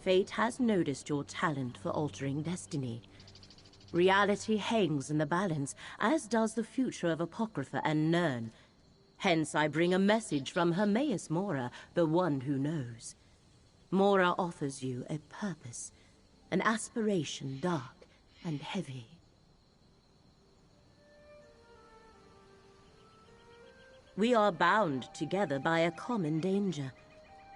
Fate has noticed your talent for altering destiny. Reality hangs in the balance, as does the future of Apocrypha and Nirn. Hence I bring a message from Hermaeus Mora, the one who knows. Mora offers you a purpose, an aspiration dark and heavy. We are bound together by a common danger.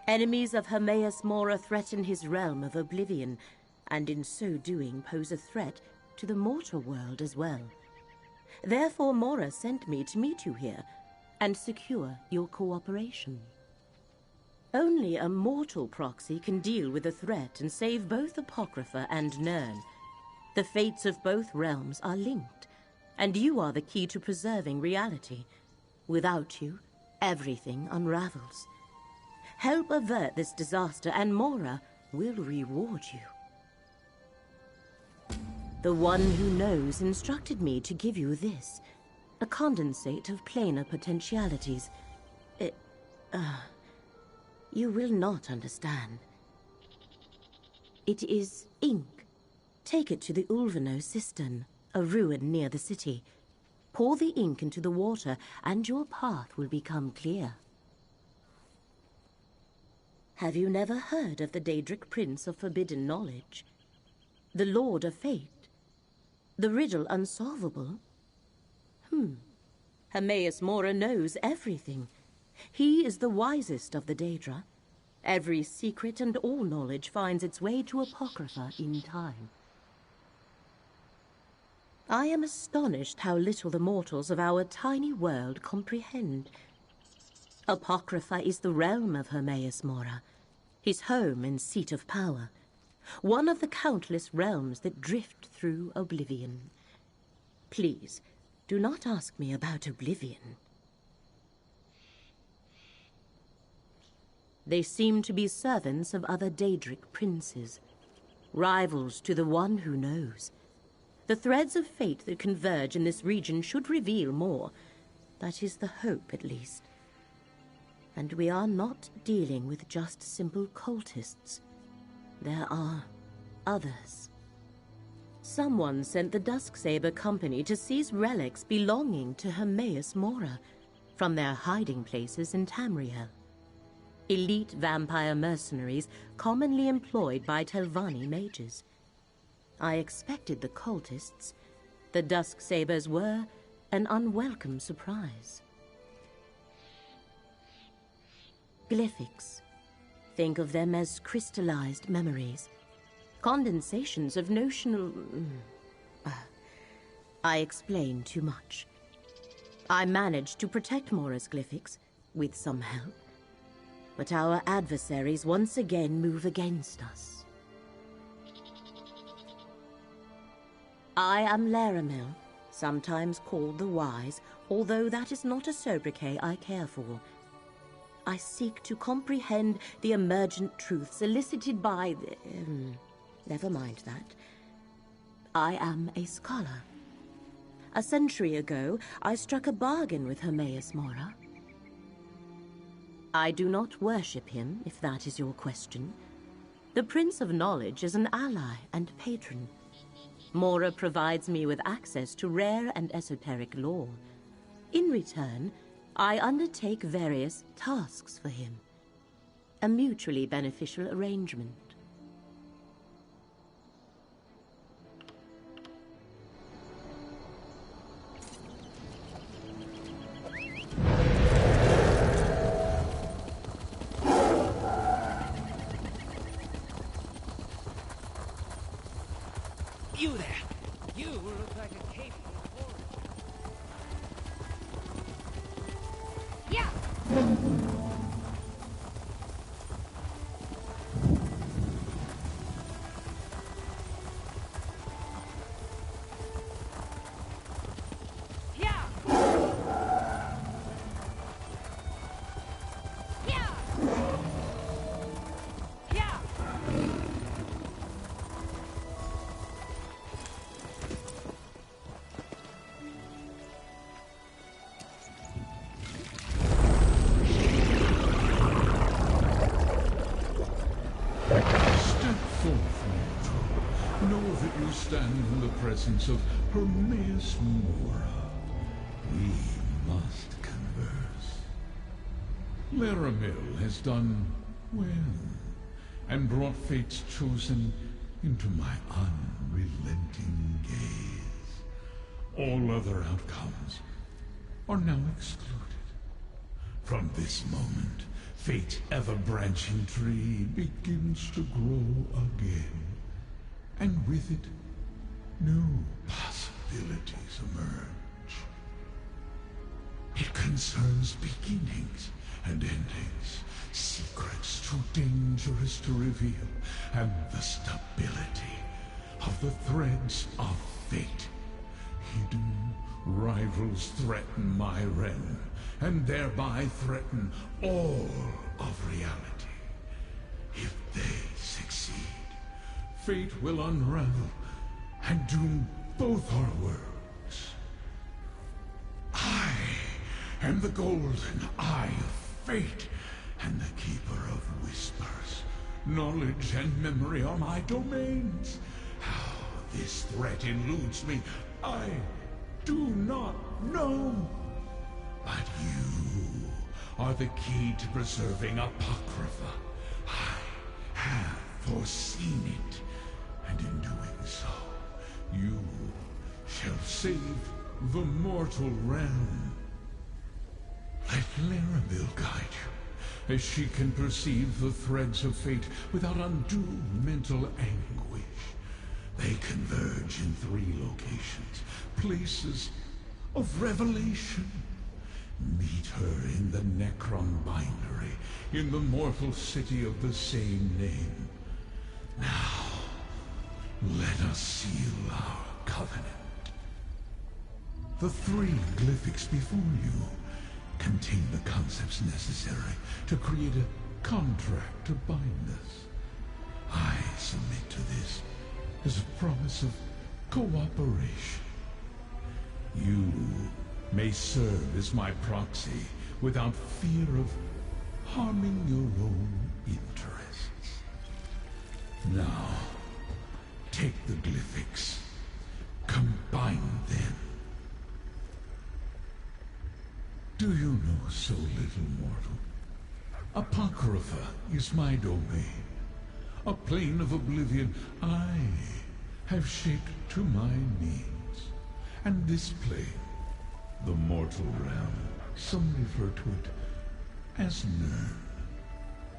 Enemies of Hermaeus Mora threaten his realm of oblivion, and in so doing pose a threat to the mortal world as well. Therefore Mora sent me to meet you here and secure your cooperation. Only a mortal proxy can deal with the threat and save both Apocrypha and Nirn. The fates of both realms are linked, and you are the key to preserving reality. Without you, everything unravels. Help avert this disaster, and Mora will reward you. The one who knows instructed me to give you this, a condensate of planar potentialities. You will not understand. It is ink. Take it to the Ulvano cistern, a ruin near the city. Pour the ink into the water, and your path will become clear. Have you never heard of the Daedric Prince of Forbidden Knowledge? The Lord of Fate? The riddle unsolvable? Hermaeus Mora knows everything. He is the wisest of the Daedra. Every secret and all knowledge finds its way to Apocrypha in time. I am astonished how little the mortals of our tiny world comprehend. Apocrypha is the realm of Hermaeus Mora, his home and seat of power, one of the countless realms that drift through oblivion. Please, do not ask me about oblivion. They seem to be servants of other Daedric princes, rivals to the one who knows. The threads of fate that converge in this region should reveal more. That is the hope, at least. And we are not dealing with just simple cultists. There are others. Someone sent the Dusksaber Company to seize relics belonging to Hermaeus Mora from their hiding places in Tamriel. Elite vampire mercenaries commonly employed by Telvanni mages. I expected the cultists. The Dusksabers were an unwelcome surprise. Glyphics. Think of them as crystallized memories. Condensations of notional... I explain too much. I managed to protect Mora's glyphics, with some help. But our adversaries once again move against us. I am Laramil, sometimes called the Wise, although that is not a sobriquet I care for. I seek to comprehend the emergent truths elicited by the... never mind that. I am a scholar. A century ago, I struck a bargain with Hermaeus Mora. I do not worship him, if that is your question. The Prince of Knowledge is an ally and patron. Mora provides me with access to rare and esoteric lore. In return, I undertake various tasks for him. A mutually beneficial arrangement. You there! You look like a cape from a forest. Yeah! Yeah! Yeah! Yeah! stand in the presence of Hermaeus Mora. We must converse. Laramil has done well, and brought fate's chosen into my unrelenting gaze. All other outcomes are now excluded. From this moment, fate's ever-branching tree begins to grow again, and with it, new possibilities emerge. It concerns beginnings and endings, secrets too dangerous to reveal, and the stability of the threads of fate. Hidden rivals threaten my realm, and thereby threaten all of reality. If they succeed, fate will unravel and doom both our worlds. I am the golden eye of fate, and the keeper of whispers. Knowledge and memory are my domains. How this threat eludes me, I do not know. But you are the key to preserving Apocrypha. I have foreseen it, and in doing so, you shall save the mortal realm. Let Laramil guide you, as she can perceive the threads of fate without undue mental anguish. They converge in 3 locations, places of revelation. Meet her in the Necrom bindery, in the mortal city of the same name. Now, let us seal our covenant. The 3 glyphics before you contain the concepts necessary to create a contract to bind us. I submit to this as a promise of cooperation. You may serve as my proxy without fear of harming your own interests. Now, take the glyphics, combine them. Do you know so little, mortal? Apocrypha is my domain, a plane of oblivion I have shaped to my needs. And this plane, the mortal realm, some refer to it as Nern.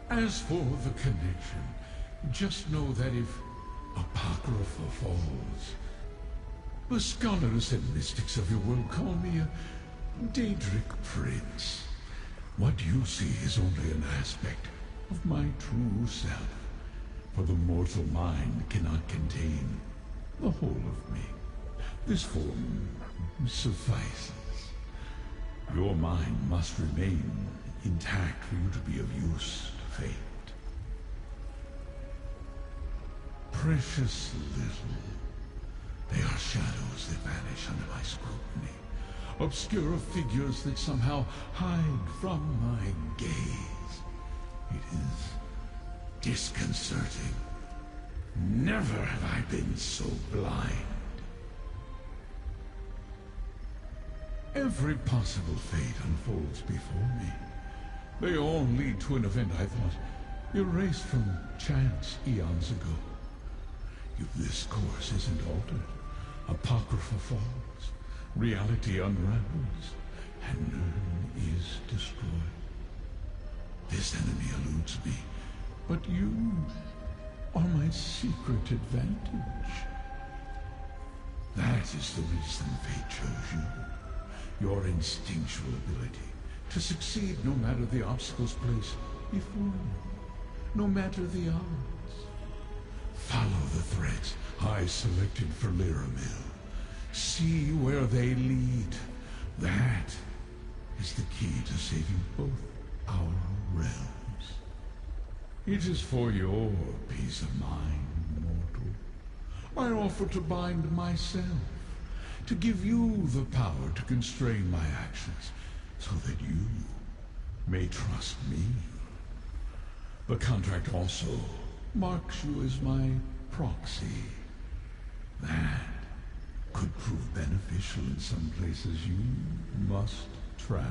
As for the connection, just know that if Apocrypha falls, the scholars and mystics of your world call me a Daedric Prince. What you see is only an aspect of my true self, for the mortal mind cannot contain the whole of me. This form suffices. Your mind must remain intact for you to be of use to fate. Precious little. They are shadows that vanish under my scrutiny. Obscure figures that somehow hide from my gaze. It is disconcerting. Never have I been so blind. Every possible fate unfolds before me. They all lead to an event I thought erased from chance eons ago. If this course isn't altered, Apocrypha falls, reality unravels, and Nern is destroyed. This enemy eludes me, but you are my secret advantage. That is the reason fate chose you. Your instinctual ability to succeed no matter the obstacles placed before you, no matter the odds. Follow the threads I selected for Laramil. See where they lead. That is the key to saving both our realms. It is for your peace of mind, mortal. I offer to bind myself, to give you the power to constrain my actions, so that you may trust me. The contract also marks you as my proxy. That could prove beneficial in some places you must travel.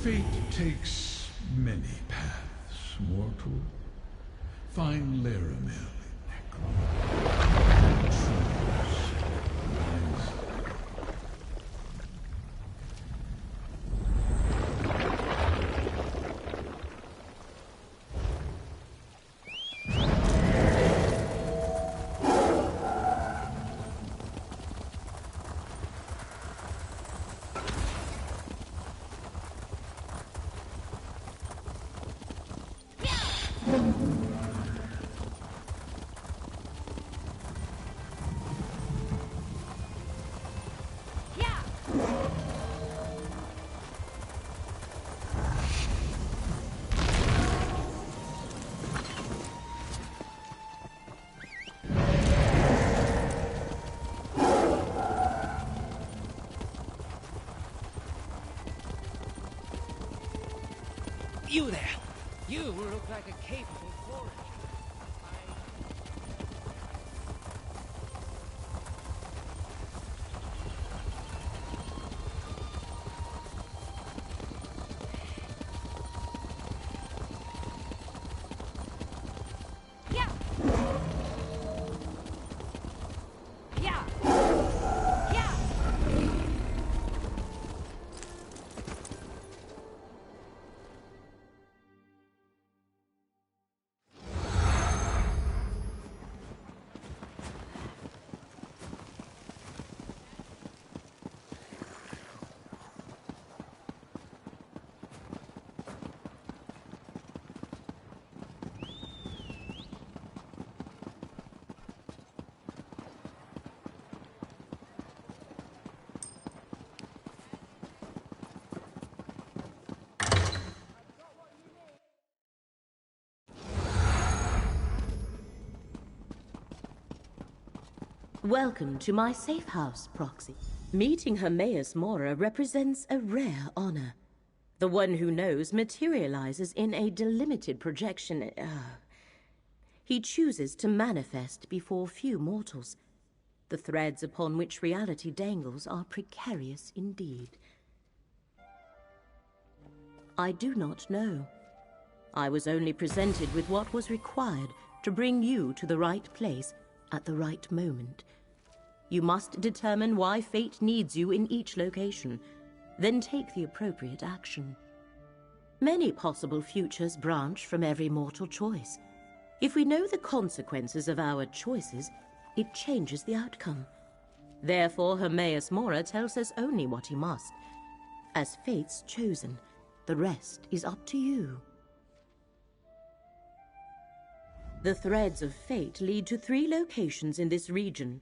Fate takes many paths, mortal. Find Laramil in Necrom. Choose wisely. You there! You look like a capable forager. Welcome to my safe house, Proxy. Meeting Hermaeus Mora represents a rare honor. The one who knows materializes in a delimited projection. He chooses to manifest before few mortals. The threads upon which reality dangles are precarious indeed. I do not know. I was only presented with what was required to bring you to the right place at the right moment. You must determine why fate needs you in each location, then take the appropriate action. Many possible futures branch from every mortal choice. If we know the consequences of our choices, it changes the outcome. Therefore, Hermaeus Mora tells us only what he must. As fate's chosen, the rest is up to you. The threads of fate lead to 3 locations in this region.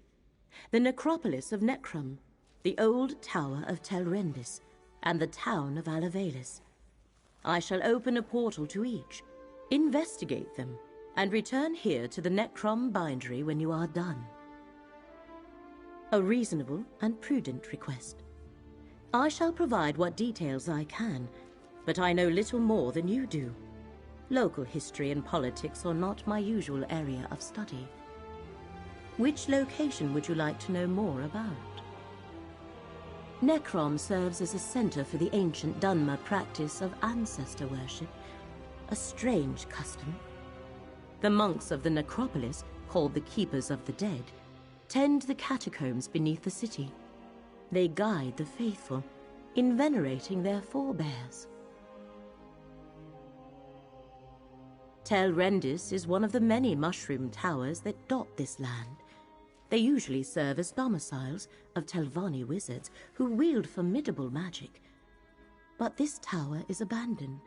The necropolis of Necrom, the old tower of Tel Rendis, and the town of Alavelis. I shall open a portal to each, investigate them, and return here to the Necrom bindery when you are done. A reasonable and prudent request. I shall provide what details I can, but I know little more than you do. Local history and politics are not my usual area of study. Which location would you like to know more about? Necrom serves as a center for the ancient Dunmer practice of ancestor worship, a strange custom. The monks of the necropolis, called the Keepers of the Dead, tend the catacombs beneath the city. They guide the faithful in venerating their forebears. Tel Rendis is one of the many mushroom towers that dot this land. They usually serve as domiciles of Telvanni wizards who wield formidable magic. But this tower is abandoned.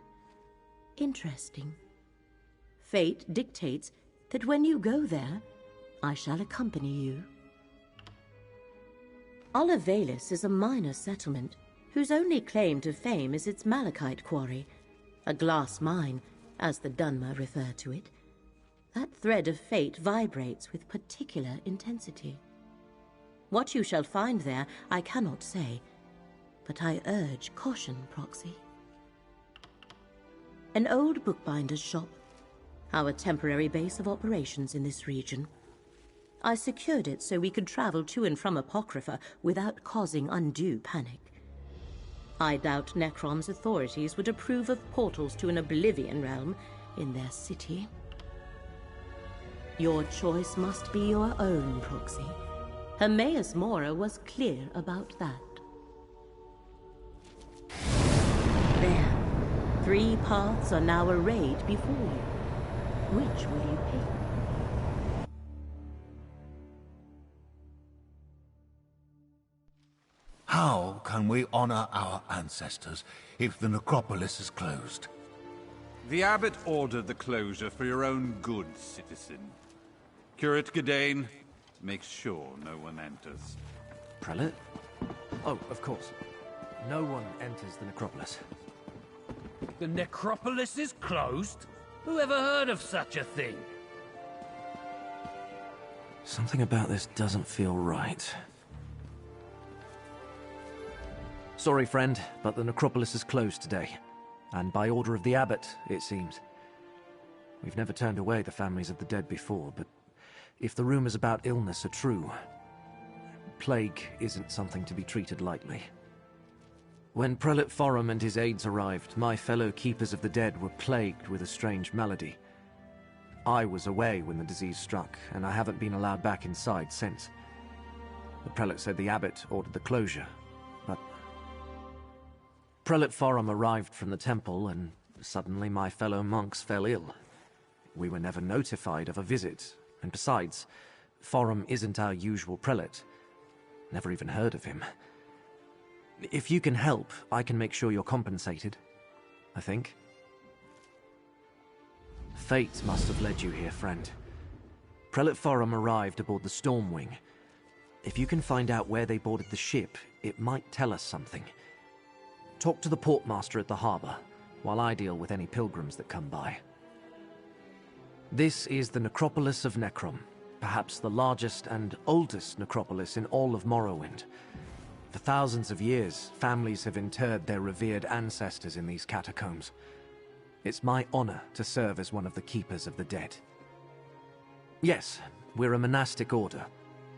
Interesting. Fate dictates that when you go there, I shall accompany you. Alavelis is a minor settlement whose only claim to fame is its malachite quarry, a glass mine, as the Dunmer refer to it. That thread of fate vibrates with particular intensity. What you shall find there, I cannot say, but I urge caution, Proxy. An old bookbinder's shop, our temporary base of operations in this region. I secured it so we could travel to and from Apocrypha without causing undue panic. I doubt Necrom's authorities would approve of portals to an Oblivion realm in their city. Your choice must be your own, Proxy. Hermaeus Mora was clear about that. There, 3 paths are now arrayed before you. Which will you pick? How can we honor our ancestors if the necropolis is closed? The abbot ordered the closure for your own good, citizen. Curate Gadain, make sure no one enters. Prelate? Oh, of course. No one enters the necropolis. The necropolis is closed? Who ever heard of such a thing? Something about this doesn't feel right. Sorry, friend, but the necropolis is closed today. And by order of the abbot, it seems. We've never turned away the families of the dead before, but if the rumors about illness are true, plague isn't something to be treated lightly. When Prelate Forum and his aides arrived, my fellow keepers of the dead were plagued with a strange malady. I was away when the disease struck, and I haven't been allowed back inside since. The prelate said the abbot ordered the closure, but Prelate Forum arrived from the temple, and suddenly my fellow monks fell ill. We were never notified of a visit, and besides, Forum isn't our usual prelate. Never even heard of him. If you can help, I can make sure you're compensated, I think. Fate must have led you here, friend. Prelate Forum arrived aboard the Stormwing. If you can find out where they boarded the ship, it might tell us something. Talk to the portmaster at the harbor, while I deal with any pilgrims that come by. This is the necropolis of Necrom, perhaps the largest and oldest necropolis in all of Morrowind. For thousands of years, families have interred their revered ancestors in these catacombs. It's my honor to serve as one of the keepers of the dead. Yes, we're a monastic order.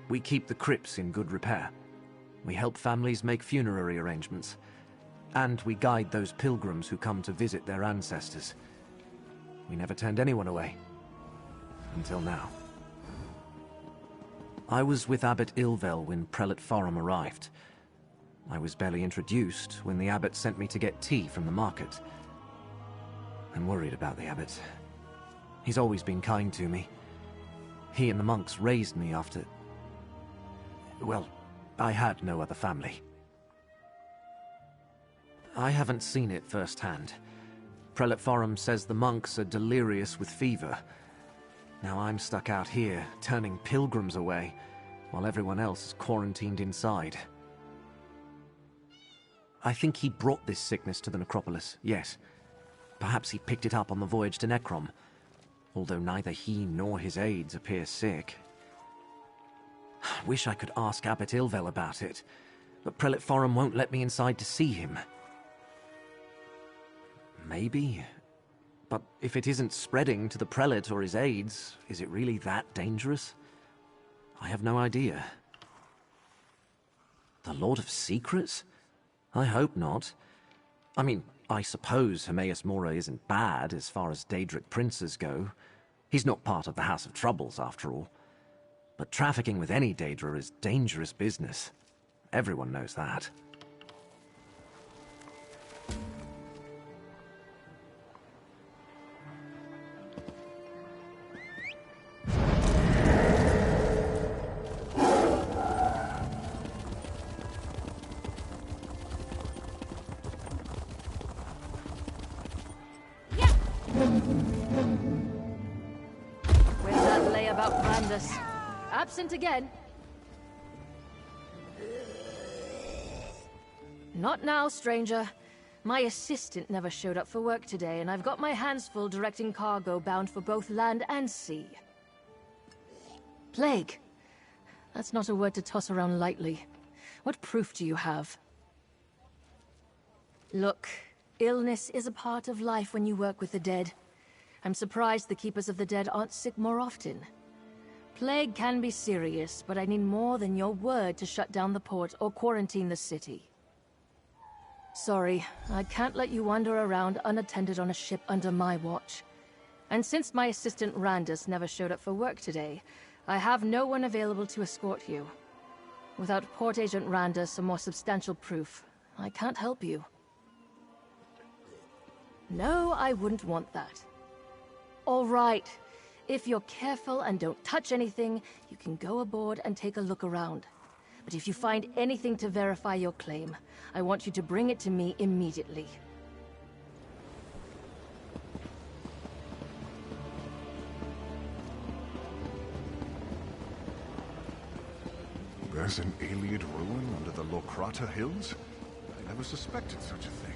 We keep the crypts in good repair. We help families make funerary arrangements. And we guide those pilgrims who come to visit their ancestors. We never turned anyone away. Until now. I was with Abbot Ilvel when Prelate Forum arrived. I was barely introduced when the abbot sent me to get tea from the market. I'm worried about the abbot. He's always been kind to me. He and the monks raised me after... well, I had no other family. I haven't seen it firsthand. Prelate Forum says the monks are delirious with fever. Now I'm stuck out here, turning pilgrims away, while everyone else is quarantined inside. I think he brought this sickness to the necropolis, yes. Perhaps he picked it up on the voyage to Necrom, although neither he nor his aides appear sick. Wish I could ask Abbot Ilvel about it, but Prelate Forum won't let me inside to see him. Maybe. But if it isn't spreading to the prelate or his aides, is it really that dangerous? I have no idea. The Lord of Secrets? I hope not. I mean, I suppose Hermaeus Mora isn't bad as far as Daedric princes go. He's not part of the House of Troubles, after all. But trafficking with any Daedra is dangerous business. Everyone knows that. Where's that lay about Brandus? Absent again? Not now, stranger. My assistant never showed up for work today, and I've got my hands full directing cargo bound for both land and sea. Plague. That's not a word to toss around lightly. What proof do you have? Look, illness is a part of life when you work with the dead. I'm surprised the Keepers of the Dead aren't sick more often. Plague can be serious, but I need more than your word to shut down the port or quarantine the city. Sorry, I can't let you wander around unattended on a ship under my watch. And since my assistant Randus never showed up for work today, I have no one available to escort you. Without Port Agent Randus and more substantial proof, I can't help you. No, I wouldn't want that. All right. If you're careful and don't touch anything, you can go aboard and take a look around. But if you find anything to verify your claim, I want you to bring it to me immediately. There's an Iliad ruin under the Lokrata Hills? I never suspected such a thing.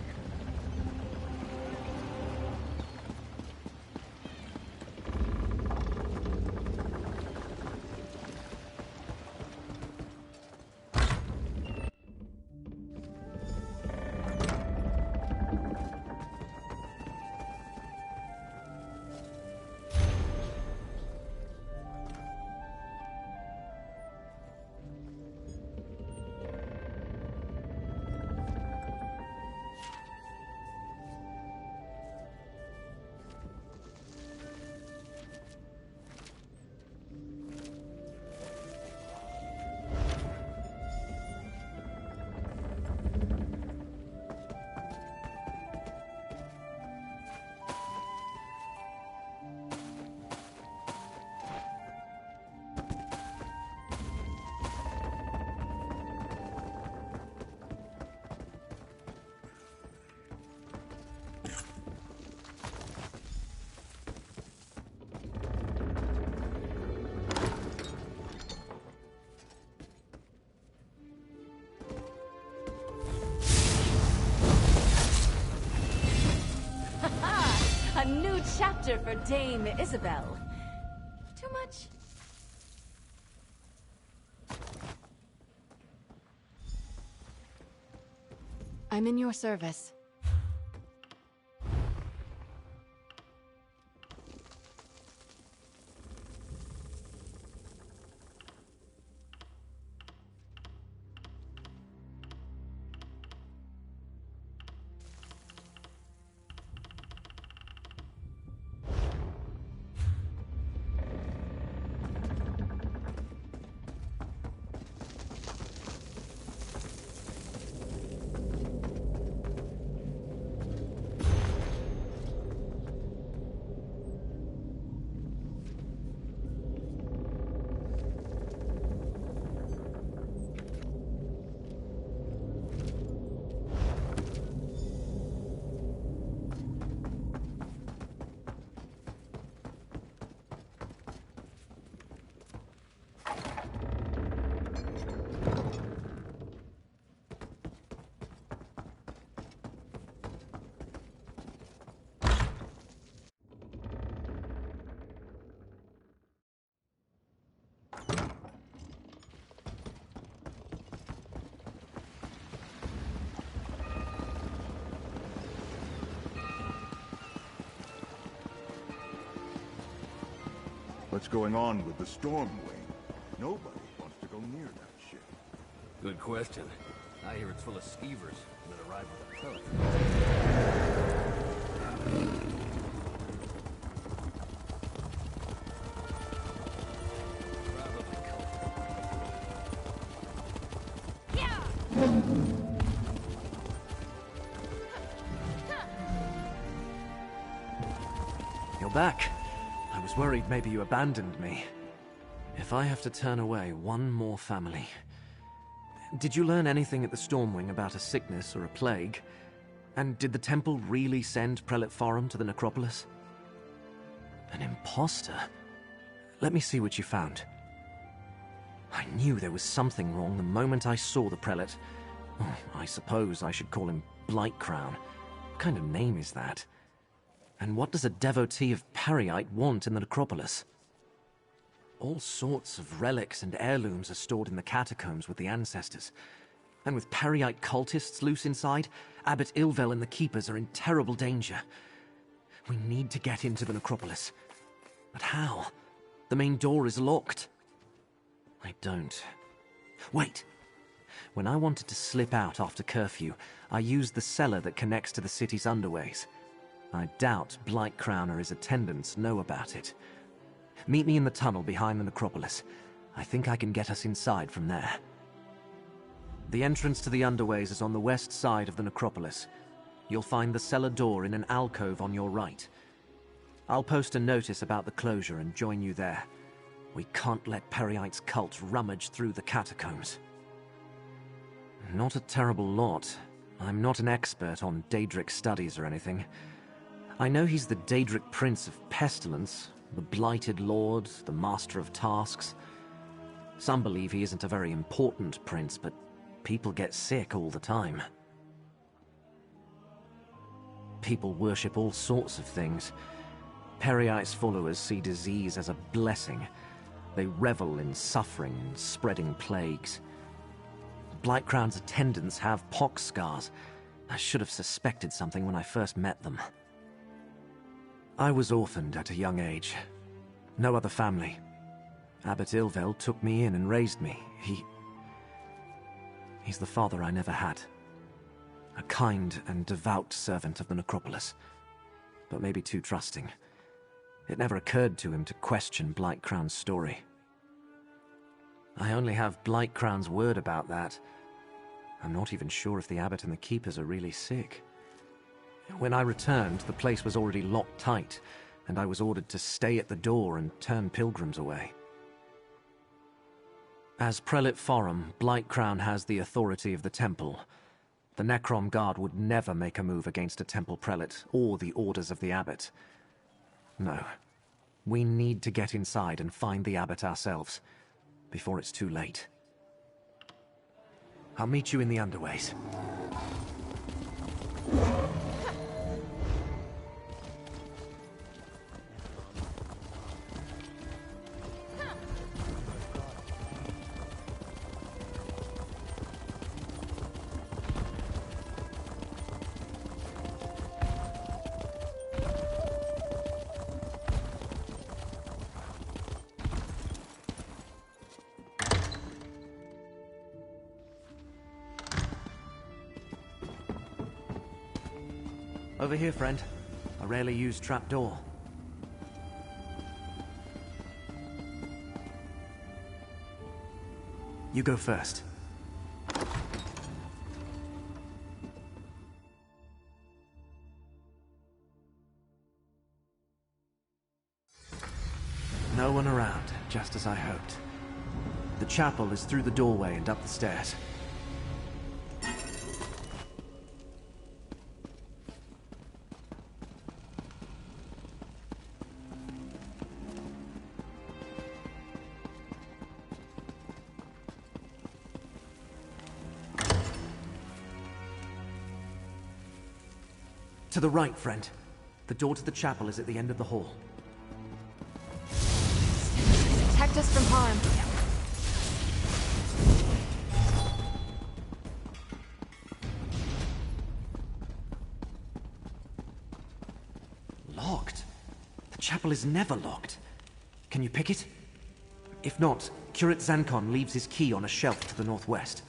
A new chapter for Dame Isabel. Too much? I'm in your service. What's going on with the Storm Wing? Nobody wants to go near that ship. Good question. I hear it's full of skeevers that arrive with a pellet. You're back. I was worried maybe you abandoned me. If I have to turn away one more family... Did you learn anything at the Stormwing about a sickness or a plague? And did the temple really send Prelate Forum to the necropolis? An imposter? Let me see what you found. I knew there was something wrong the moment I saw the prelate. Oh, I suppose I should call him Blightcrown. What kind of name is that? And what does a devotee of Pariite want in the necropolis? All sorts of relics and heirlooms are stored in the catacombs with the ancestors. And with Periite cultists loose inside, Abbot Ilvel and the Keepers are in terrible danger. We need to get into the necropolis. But how? The main door is locked. I don't. Wait! When I wanted to slip out after curfew, I used the cellar that connects to the city's underways. I doubt Blightcrown or his attendants know about it. Meet me in the tunnel behind the necropolis. I think I can get us inside from there. The entrance to the underways is on the west side of the necropolis. You'll find the cellar door in an alcove on your right. I'll post a notice about the closure and join you there. We can't let Periite's cult rummage through the catacombs. Not a terrible lot. I'm not an expert on Daedric studies or anything. I know he's the Daedric Prince of Pestilence, the Blighted Lord, the Master of Tasks. Some believe he isn't a very important prince, but people get sick all the time. People worship all sorts of things. Periite's followers see disease as a blessing. They revel in suffering and spreading plagues. Blightcrown's attendants have pox scars. I should have suspected something when I first met them. I was orphaned at a young age. No other family. Abbot Ilvel took me in and raised me. He's the father I never had. A kind and devout servant of the necropolis, but maybe too trusting. It never occurred to him to question Blightcrown's story. I only have Blightcrown's word about that. I'm not even sure if the abbot and the keepers are really sick. When I returned, the place was already locked tight, and I was ordered to stay at the door and turn pilgrims away. As Prelate Forum, Blightcrown has the authority of the temple. The Necrom Guard would never make a move against a temple prelate or the orders of the abbot. No. We need to get inside and find the abbot ourselves, before it's too late. I'll meet you in the underways. Over here, friend. A rarely used trapdoor. You go first. No one around, just as I hoped. The chapel is through the doorway and up the stairs. To the right, friend. The door to the chapel is at the end of the hall. Protect us from harm. Locked? The chapel is never locked. Can you pick it? If not, Curate Zancon leaves his key on a shelf to the northwest.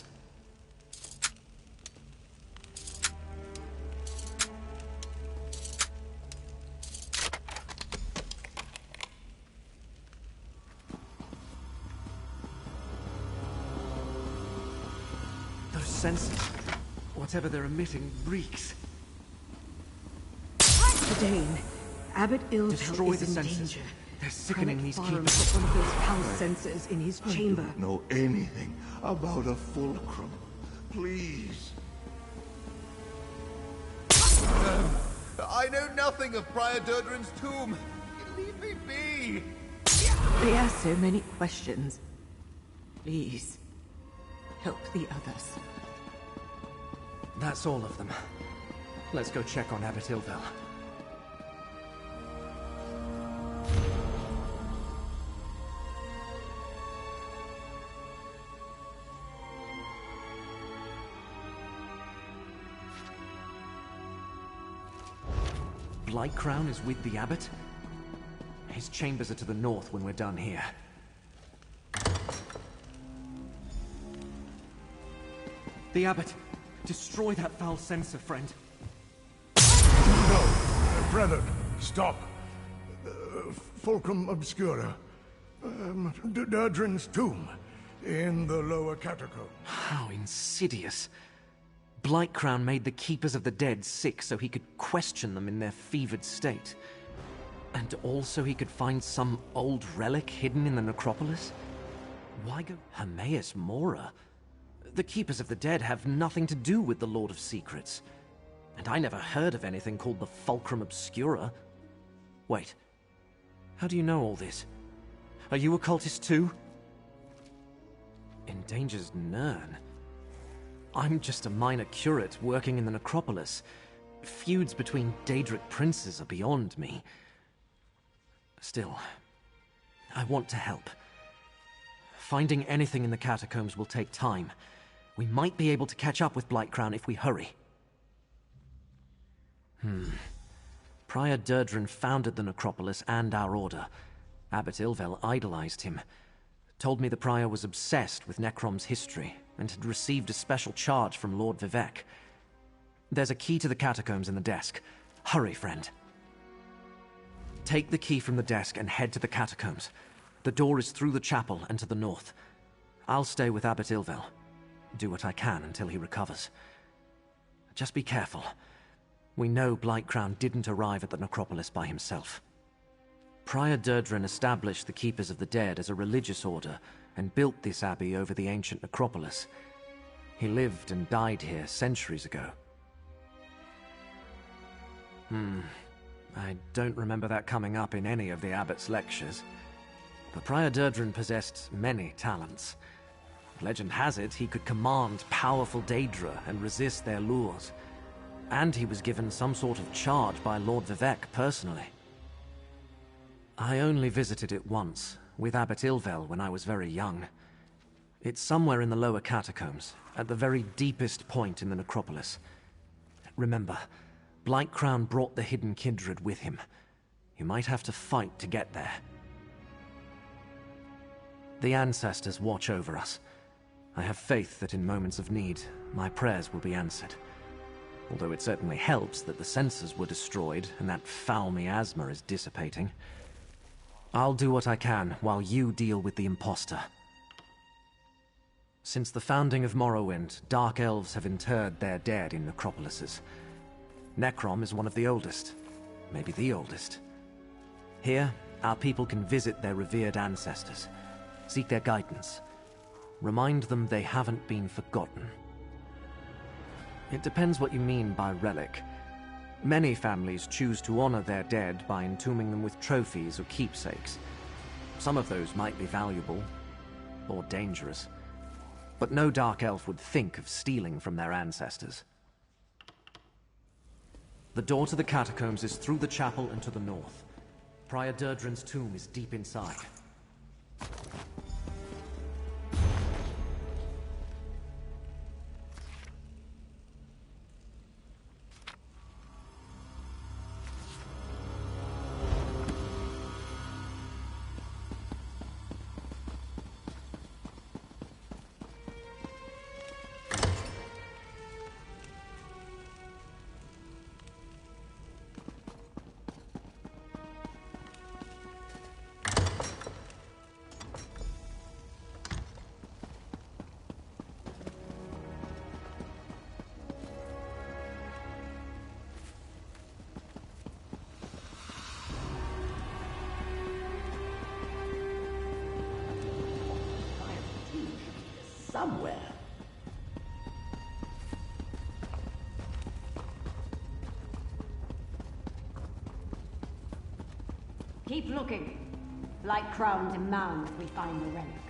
Sensors. Whatever they're emitting reeks. Dane, Abbot Ilvel Destroy is the in sensors. danger. They're sickening these Forum keepers. put one of those foul sensors in his chamber. I don't know anything about a fulcrum. Please. I know nothing of Prior Durdrin's tomb. Leave me be. They ask so many questions. Please, help the others. That's all of them. Let's go check on Abbot Ilvel. Blightcrown is with the Abbot? His chambers are to the north when we're done here. The Abbot! Destroy that foul censer, friend. No, brother, stop. Fulcrum Obscura. Durdren's tomb. In the lower catacomb. How insidious. Blightcrown made the Keepers of the Dead sick so he could question them in their fevered state. And also he could find some old relic hidden in the necropolis? Why go Hermaeus Mora? The Keepers of the Dead have nothing to do with the Lord of Secrets. And I never heard of anything called the Fulcrum Obscura. Wait, how do you know all this? Are you a cultist too? Endangers Nirn? I'm just a minor curate working in the necropolis. Feuds between Daedric princes are beyond me. Still, I want to help. Finding anything in the catacombs will take time. We might be able to catch up with Blightcrown if we hurry. Prior Durdren founded the necropolis and our order. Abbot Ilvel idolized him. Told me the Prior was obsessed with Necrom's history and had received a special charge from Lord Vivec. There's a key to the catacombs in the desk. Hurry, friend. Take the key from the desk and head to the catacombs. The door is through the chapel and to the north. I'll stay with Abbot Ilvel. Do what I can until he recovers. Just be careful. We know Blightcrown didn't arrive at the necropolis by himself. Prior Durdren established the Keepers of the Dead as a religious order and built this abbey over the ancient necropolis. He lived and died here centuries ago. I don't remember that coming up in any of the abbot's lectures. But Prior Durdren possessed many talents. Legend has it he could command powerful Daedra and resist their lures. And he was given some sort of charge by Lord Vivec personally. I only visited it once, with Abbot Ilvel when I was very young. It's somewhere in the lower catacombs, at the very deepest point in the necropolis. Remember, Blightcrown brought the hidden kindred with him. You might have to fight to get there. The ancestors watch over us. I have faith that in moments of need, my prayers will be answered. Although it certainly helps that the censers were destroyed and that foul miasma is dissipating. I'll do what I can while you deal with the imposter. Since the founding of Morrowind, Dark Elves have interred their dead in necropolises. Necrom is one of the oldest, maybe the oldest. Here, our people can visit their revered ancestors, seek their guidance, remind them they haven't been forgotten. It depends what you mean by relic. Many families choose to honor their dead by entombing them with trophies or keepsakes. Some of those might be valuable, or dangerous. But no Dark Elf would think of stealing from their ancestors. The door to the catacombs is through the chapel and to the north. Prior Durdren's tomb is deep inside. Somewhere. Keep looking. Blightcrown demands we find the relic.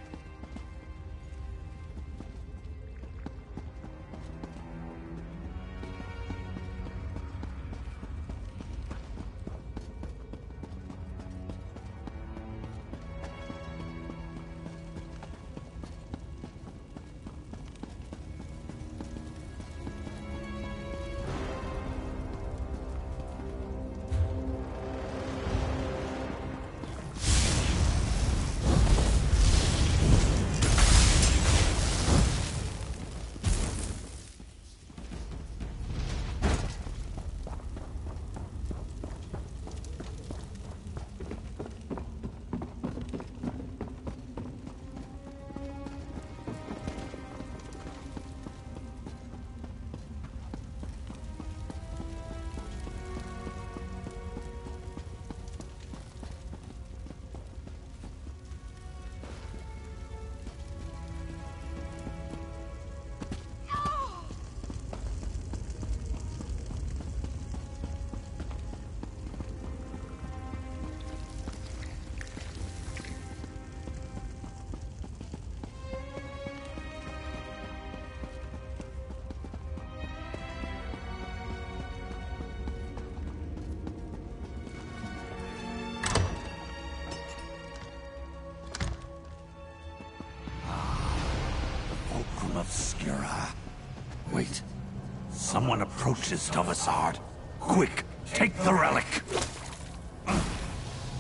someone approaches, Tovasard. Quick, take the relic!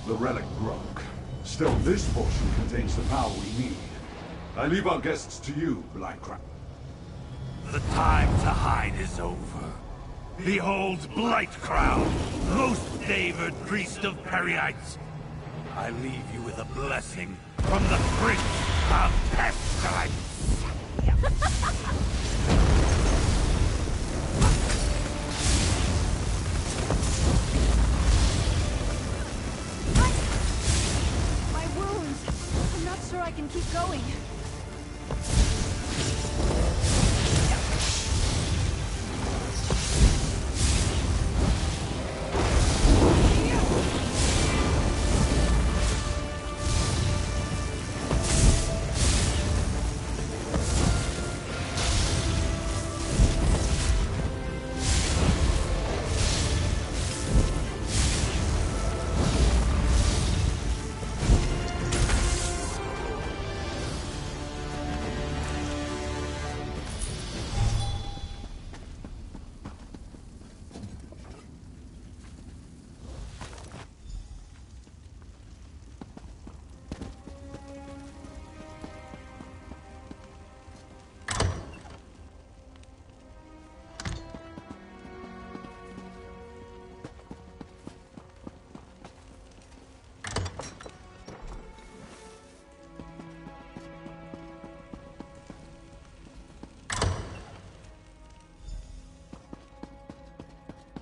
The relic broke. Still, this portion contains the power we need. I leave our guests to you, Black Crown. The time to hide is over. Behold Blightcrown, most favored priest of Perryites. I leave you with a blessing from the Prince of Pestilence. My wounds! I'm not sure I can keep going.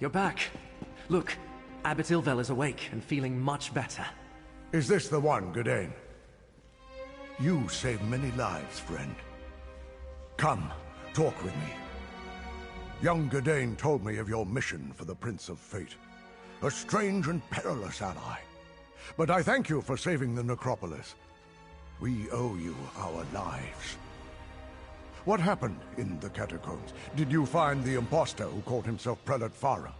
You're back. Look, Abbot Ilvel is awake and feeling much better. Is this the one, Gadain? You saved many lives, friend. Come, talk with me. Young Gadain told me of your mission for the Prince of Fate. A strange and perilous ally. But I thank you for saving the Necropolis. We owe you our lives. What happened in the catacombs? Did you find the impostor who called himself Prelate Farah?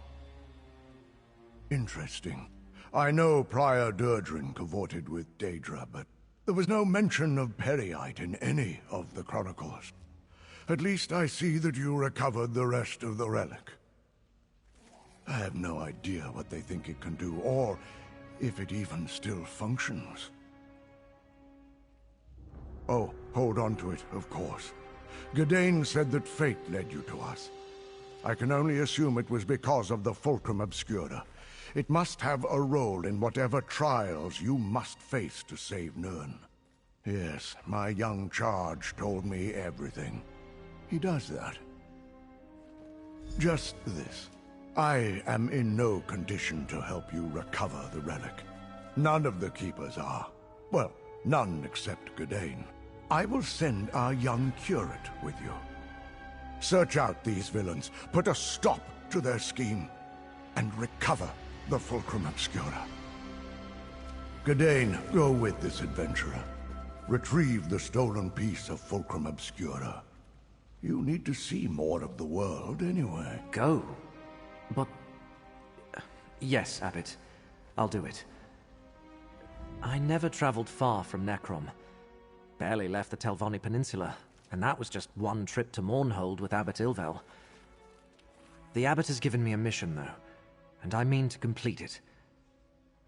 Interesting. I know Prior Durdrin cavorted with Daedra, but there was no mention of Perryites in any of the chronicles. At least I see that you recovered the rest of the relic. I have no idea what they think it can do, or if it even still functions. Oh, hold on to it, of course. Gadain said that fate led you to us. I can only assume it was because of the Fulcrum Obscura. It must have a role in whatever trials you must face to save Nirn. Yes, my young charge told me everything. He does that. Just this. I am in no condition to help you recover the relic. None of the Keepers are. Well, none except Gadain. I will send our young curate with you. Search out these villains, put a stop to their scheme, and recover the Fulcrum Obscura. Gadain, go with this adventurer. Retrieve the stolen piece of Fulcrum Obscura. You need to see more of the world anyway. Go? But... yes, Abbot. I'll do it. I never traveled far from Necrom. Barely left the Telvanni Peninsula, and that was just one trip to Mournhold with Abbot Ilvel. The Abbot has given me a mission, though, and I mean to complete it.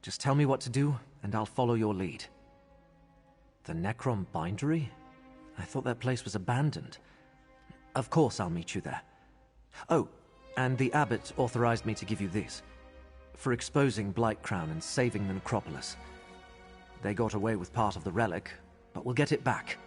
Just tell me what to do, and I'll follow your lead. The Necrom Bindery? I thought that place was abandoned. Of course I'll meet you there. Oh, and the Abbot authorized me to give you this, for exposing Blightcrown and saving the Necropolis. They got away with part of the relic, but we'll get it back.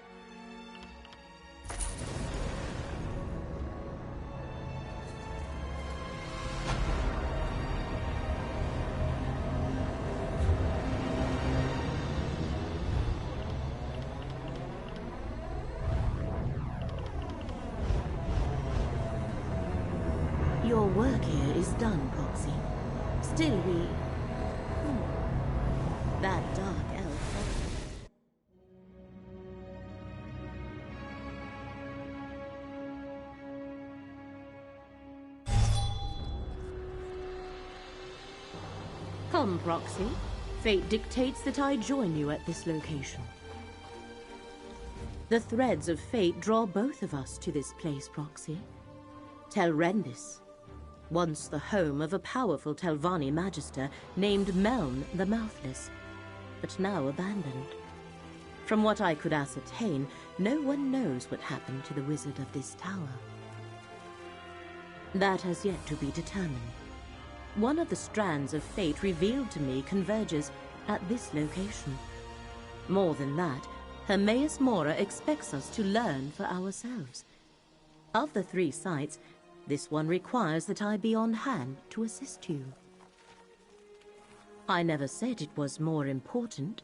Your work here is done, Proxy. Still we... That dark elf... Come, Proxy. Fate dictates that I join you at this location. The threads of fate draw both of us to this place, Proxy. Telrendis, once the home of a powerful Telvanni magister named Meln the Mouthless, but now abandoned. From what I could ascertain, no one knows what happened to the wizard of this tower. That has yet to be determined. One of the strands of fate revealed to me converges at this location. More than that, Hermaeus Mora expects us to learn for ourselves. Of the 3 sites, this one requires that I be on hand to assist you. I never said it was more important,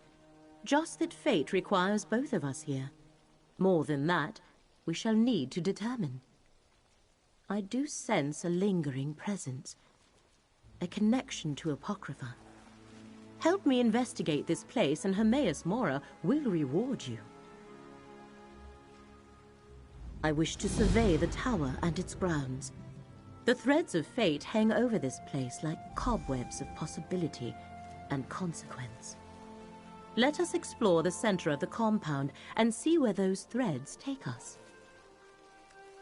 just that fate requires both of us here. More than that, we shall need to determine. I do sense a lingering presence, a connection to Apocrypha. Help me investigate this place and Hermaeus Mora will reward you. I wish to survey the tower and its grounds. The threads of fate hang over this place like cobwebs of possibility and consequence. Let us explore the center of the compound and see where those threads take us.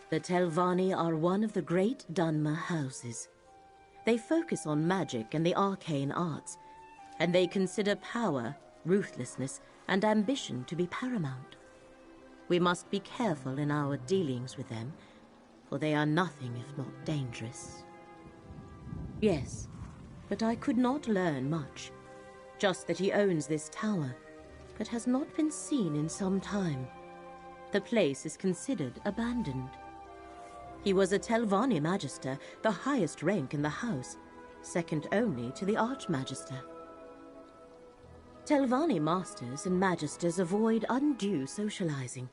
The Telvanni are one of the great Dunmer houses. They focus on magic and the arcane arts, and they consider power, ruthlessness, and ambition to be paramount. We must be careful in our dealings with them, for they are nothing if not dangerous. Yes, but I could not learn much. Just that he owns this tower, but has not been seen in some time. The place is considered abandoned. He was a Telvanni Magister, the highest rank in the house, second only to the Archmagister. Telvanni Masters and Magisters avoid undue socializing,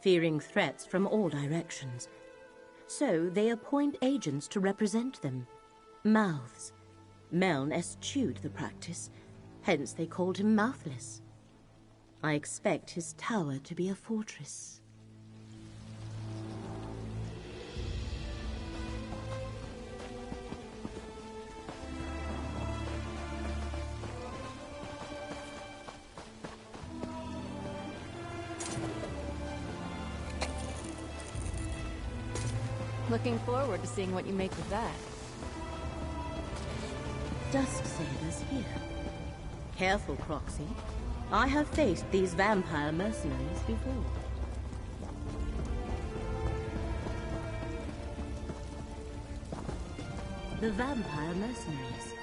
fearing threats from all directions. So they appoint agents to represent them, mouths. Meln eschewed the practice, hence they called him Mouthless. I expect his tower to be a fortress. Looking forward to seeing what you make with that. Dusksaber's here. Careful, Croxy. I have faced these vampire mercenaries before. The vampire mercenaries.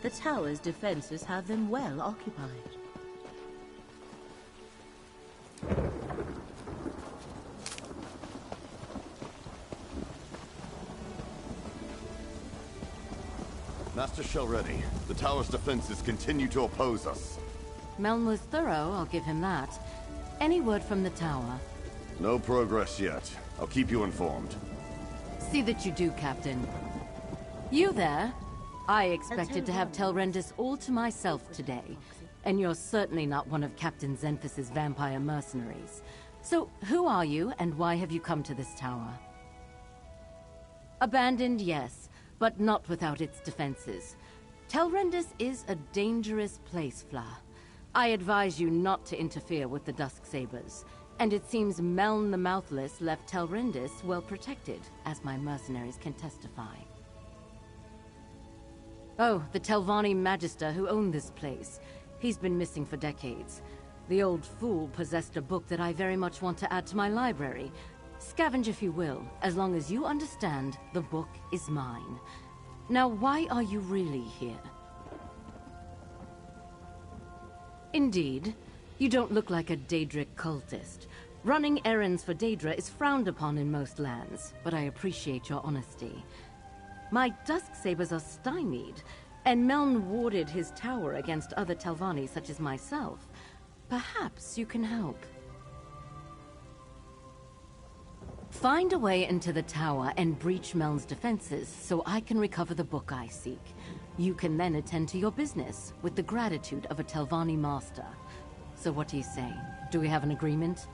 The tower's defenses have them well occupied. Master Shell ready. The tower's defenses continue to oppose us. Meln was thorough, I'll give him that. Any word from the tower? No progress yet. I'll keep you informed. See that you do, Captain. You there? I expected to have Telrendis all to myself today, and you're certainly not one of Captain Zenfis's vampire mercenaries. So, who are you, and why have you come to this tower? Abandoned, yes, but not without its defenses. Telrendis is a dangerous place, Fla. I advise you not to interfere with the Dusksabers, and it seems Meln the Mouthless left Telrendis well protected, as my mercenaries can testify. Oh, the Telvanni Magister who owned this place. He's been missing for decades. The old fool possessed a book that I very much want to add to my library. Scavenge if you will, as long as you understand the book is mine. Now, why are you really here? Indeed. You don't look like a Daedric cultist. Running errands for Daedra is frowned upon in most lands, but I appreciate your honesty. My Dusksabers are stymied, and Meln warded his tower against other Telvanni such as myself. Perhaps you can help. Find a way into the tower and breach Meln's defenses so I can recover the book I seek. You can then attend to your business with the gratitude of a Telvanni master. So what do you say? Do we have an agreement?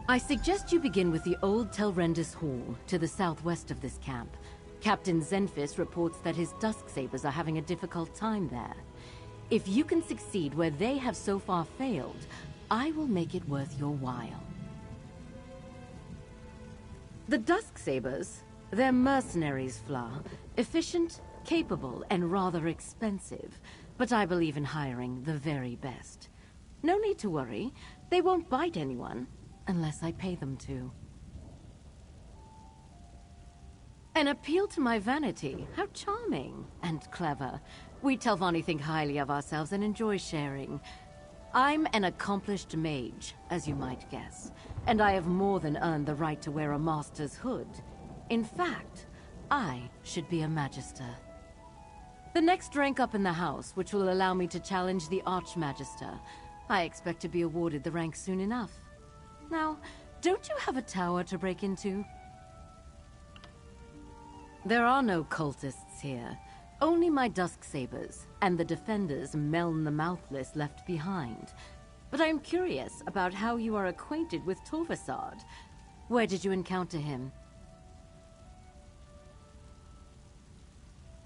I suggest you begin with the old Telrendis Hall to the southwest of this camp. Captain Zenfis reports that his Dusksabers are having a difficult time there. If you can succeed where they have so far failed, I will make it worth your while. The Dusksabers, they're mercenaries, Fla. Efficient, capable, and rather expensive. But I believe in hiring the very best. No need to worry. They won't bite anyone, unless I pay them to. An appeal to my vanity. How charming and clever. We Telvanni think highly of ourselves and enjoy sharing. I'm an accomplished mage, as you might guess, and I have more than earned the right to wear a master's hood. In fact, I should be a magister. The next rank up in the house, which will allow me to challenge the Archmagister. I expect to be awarded the rank soon enough. Now, don't you have a tower to break into? There are no cultists here. Only my Dusksabers, and the defenders Meln the Mouthless left behind. But I'm curious about how you are acquainted with Torvasard. Where did you encounter him?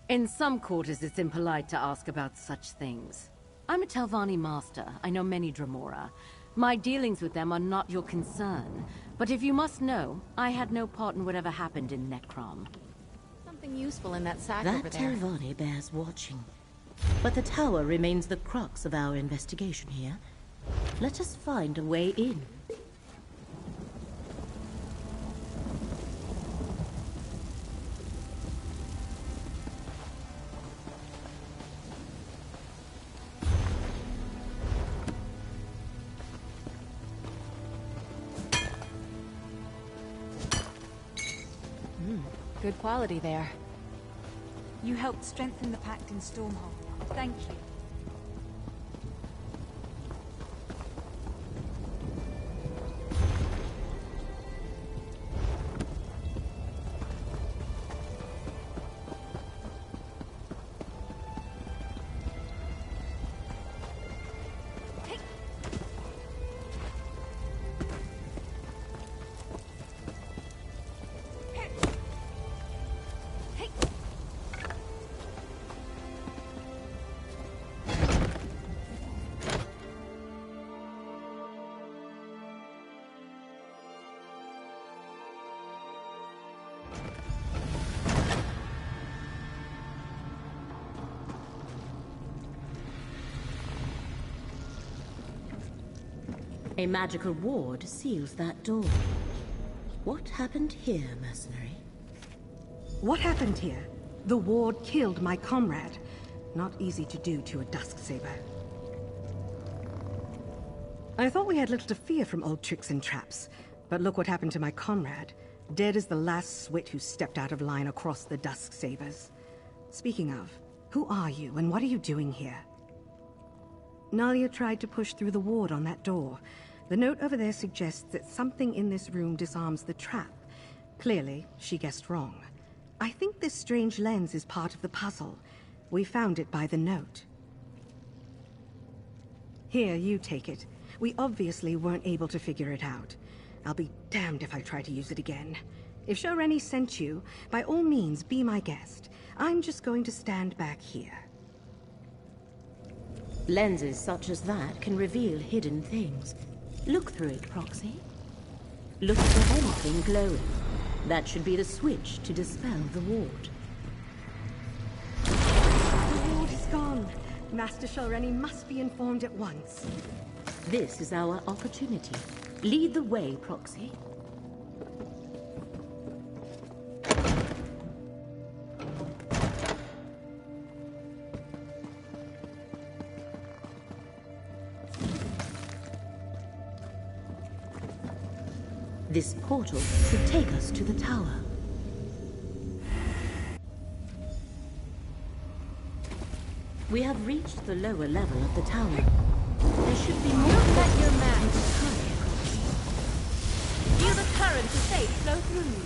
In some quarters it's impolite to ask about such things. I'm a Telvanni master. I know many Dremora. My dealings with them are not your concern. But if you must know, I had no part in whatever happened in Necrom. Something useful in that sack That over there. Telvanni bears watching. But the tower remains the crux of our investigation here. Let us find a way in. Good quality there. You helped strengthen the pact in Stormhold. Thank you. A magical ward seals that door. What happened here, mercenary? What happened here? The ward killed my comrade. Not easy to do to a Dusksaber. I thought we had little to fear from old tricks and traps, but look what happened to my comrade. Dead as the last swit who stepped out of line across the Dusksabers. Speaking of, who are you and what are you doing here? Nalia tried to push through the ward on that door. The note over there suggests that something in this room disarms the trap. Clearly, she guessed wrong. I think this strange lens is part of the puzzle. We found it by the note. Here, you take it. We obviously weren't able to figure it out. I'll be damned if I try to use it again. If Shoreni sent you, by all means, be my guest. I'm just going to stand back here. Lenses such as that can reveal hidden things. Look through it, Proxy. Look for anything glowing. That should be the switch to dispel the ward. The ward is gone. Master Shoreni must be informed at once. This is our opportunity. Lead the way, Proxy. This portal should take us to the tower. We have reached the lower level of the tower. There should be more. Don't let your man feel the current of fate flow through you.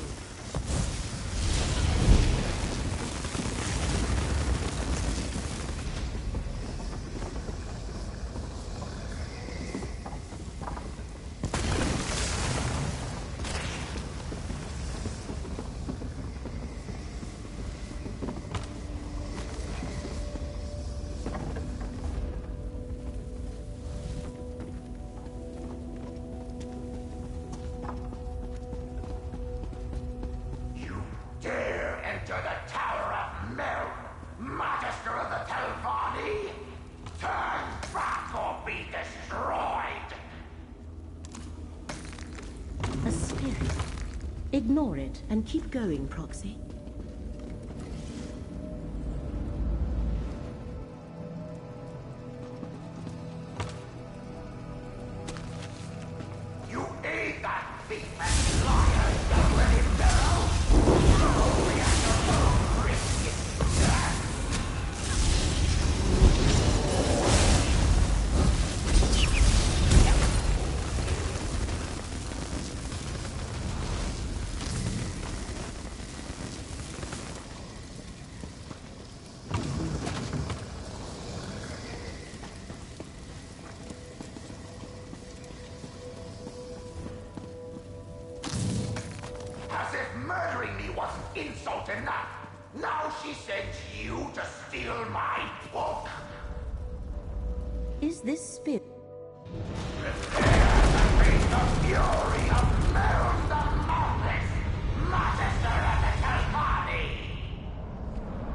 be destroyed! A spirit. Ignore it and keep going, Proxy. You aid that thief and liar, don't let him know! Only at your own risk is death! As if murdering me wasn't insult enough. Now she sends you to steal my book. Is this spirit? Prepare to face the fury of Melon the Mouthless, Magister of the Telvanni!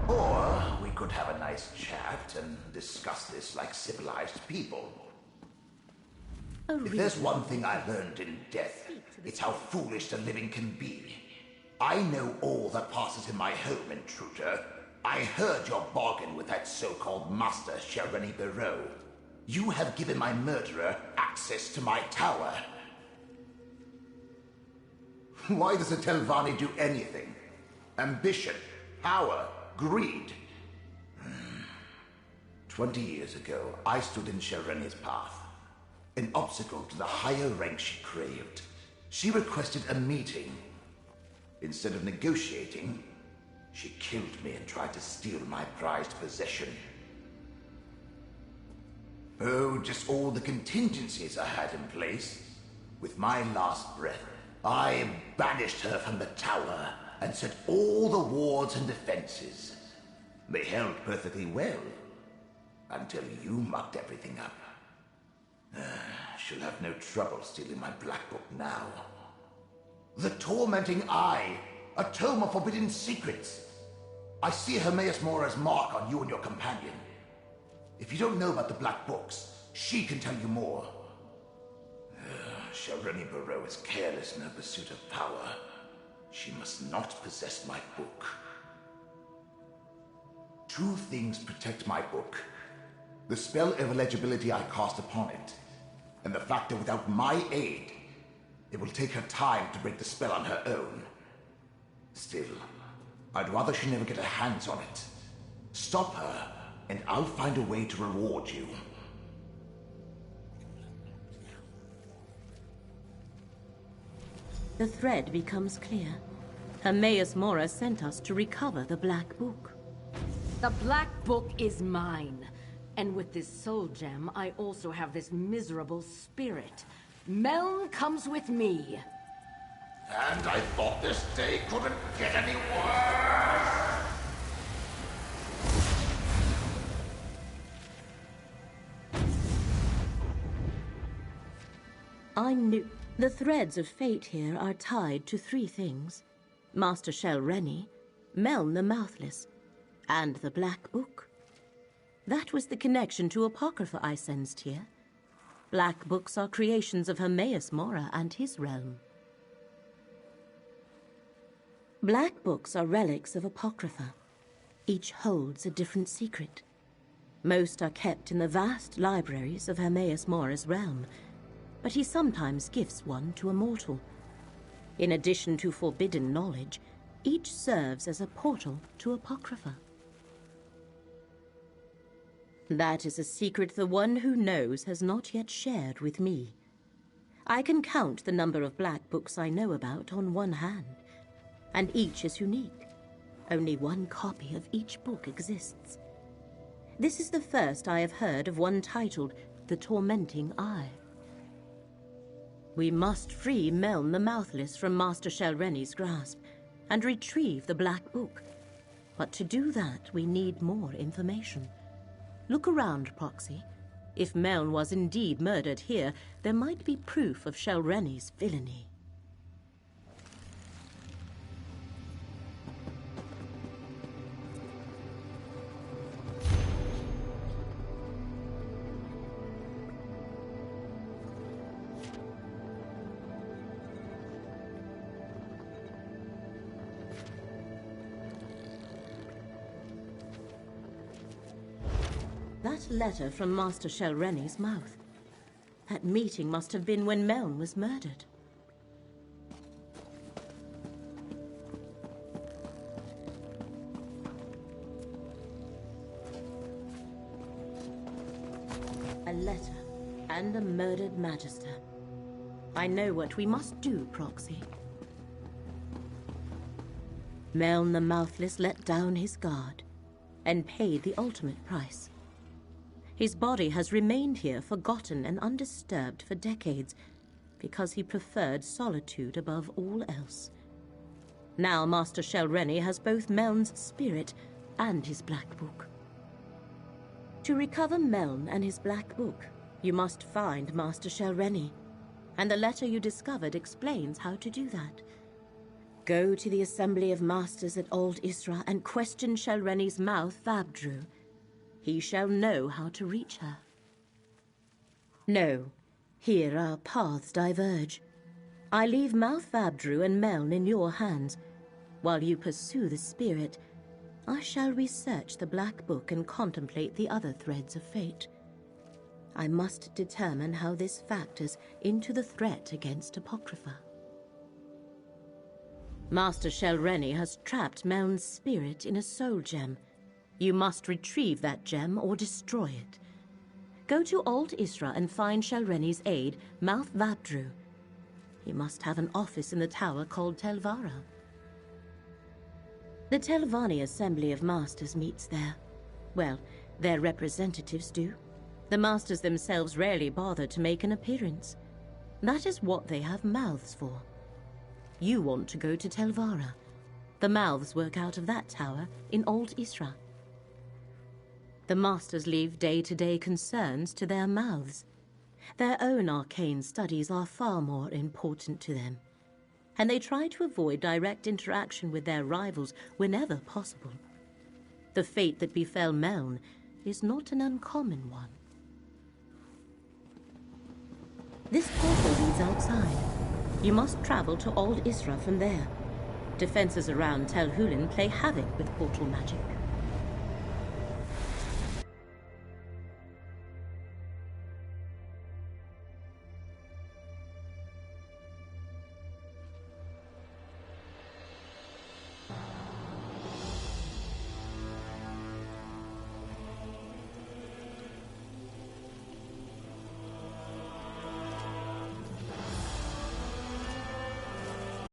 Or we could have a nice chat and discuss this like civilized people. If there's one thing I learned in death, it's how foolish the living can be. I know all that passes in my home, intruder. I heard your bargain with that so-called Master Shareni Barreau. You have given my murderer access to my tower. Why does the Telvanni do anything? Ambition, power, greed. 20 years ago, I stood in Shareni's path. An obstacle to the higher rank she craved. She requested a meeting. Instead of negotiating, she killed me and tried to steal my prized possession. Oh, just all the contingencies I had in place. With my last breath, I banished her from the tower and set all the wards and defenses. They held perfectly well, until you mucked everything up. She'll have no trouble stealing my black book now. The Tormenting Eye, a tome of forbidden secrets. I see Hermaeus Mora's mark on you and your companion. If you don't know about the black books, she can tell you more. Shareni Barreau is careless in her pursuit of power. She must not possess my book. Two things protect my book. The spell of illegibility I cast upon it, and the fact that without my aid, it will take her time to break the spell on her own. Still, I'd rather she never get her hands on it. Stop her, and I'll find a way to reward you. The thread becomes clear. Hermaeus Mora sent us to recover the Black Book. The Black Book is mine. And with this soul gem, I also have this miserable spirit. Meln comes with me. And I thought this day couldn't get any worse! I knew. The threads of fate here are tied to three things. Master Shelreni, Meln the Mouthless, and the Black Book. That was the connection to Apocrypha I sensed here. Black books are creations of Hermaeus Mora and his realm. Black books are relics of Apocrypha. Each holds a different secret. Most are kept in the vast libraries of Hermaeus Mora's realm, but he sometimes gifts one to a mortal. In addition to forbidden knowledge, each serves as a portal to Apocrypha. That is a secret the one who knows has not yet shared with me. I can count the number of black books I know about on one hand, and each is unique. Only one copy of each book exists. This is the first I have heard of one titled The Tormenting Eye. We must free Meln the Mouthless from Master Shelreni's grasp and retrieve the Black Book. But to do that, we need more information. Look around, Proxy. If Meln was indeed murdered here, there might be proof of Shelreni's villainy. That letter from Master Shelreni's mouth. That meeting must have been when Meln was murdered. A letter and a murdered Magister. I know what we must do, Proxy. Meln the Mouthless let down his guard and paid the ultimate price. His body has remained here forgotten and undisturbed for decades because he preferred solitude above all else. Now Master Shelreni has both Meln's spirit and his Black Book. To recover Meln and his Black Book, you must find Master Shelreni, and the letter you discovered explains how to do that. Go to the Assembly of Masters at Old Isra and question Shelreni's mouth, Vabdru. He shall know how to reach her. No, here our paths diverge. I leave Mouth Vabdru and Meln in your hands. While you pursue the spirit, I shall research the Black Book and contemplate the other threads of fate. I must determine how this factors into the threat against Apocrypha. Master Shelreni has trapped Meln's spirit in a soul gem. You must retrieve that gem or destroy it. Go to Old Isra and find Shelreni's aide, Mouth Vabdru. He must have an office in the tower called Telvara. The Telvanni Assembly of Masters meets there. Well, their representatives do. The Masters themselves rarely bother to make an appearance. That is what they have mouths for. You want to go to Telvara. The mouths work out of that tower in Old Isra. The Masters leave day-to-day concerns to their mouths. Their own arcane studies are far more important to them, and they try to avoid direct interaction with their rivals whenever possible. The fate that befell Meln is not an uncommon one. This portal leads outside. You must travel to Old Isra from there. Defenses around Tel Hulin play havoc with portal magic.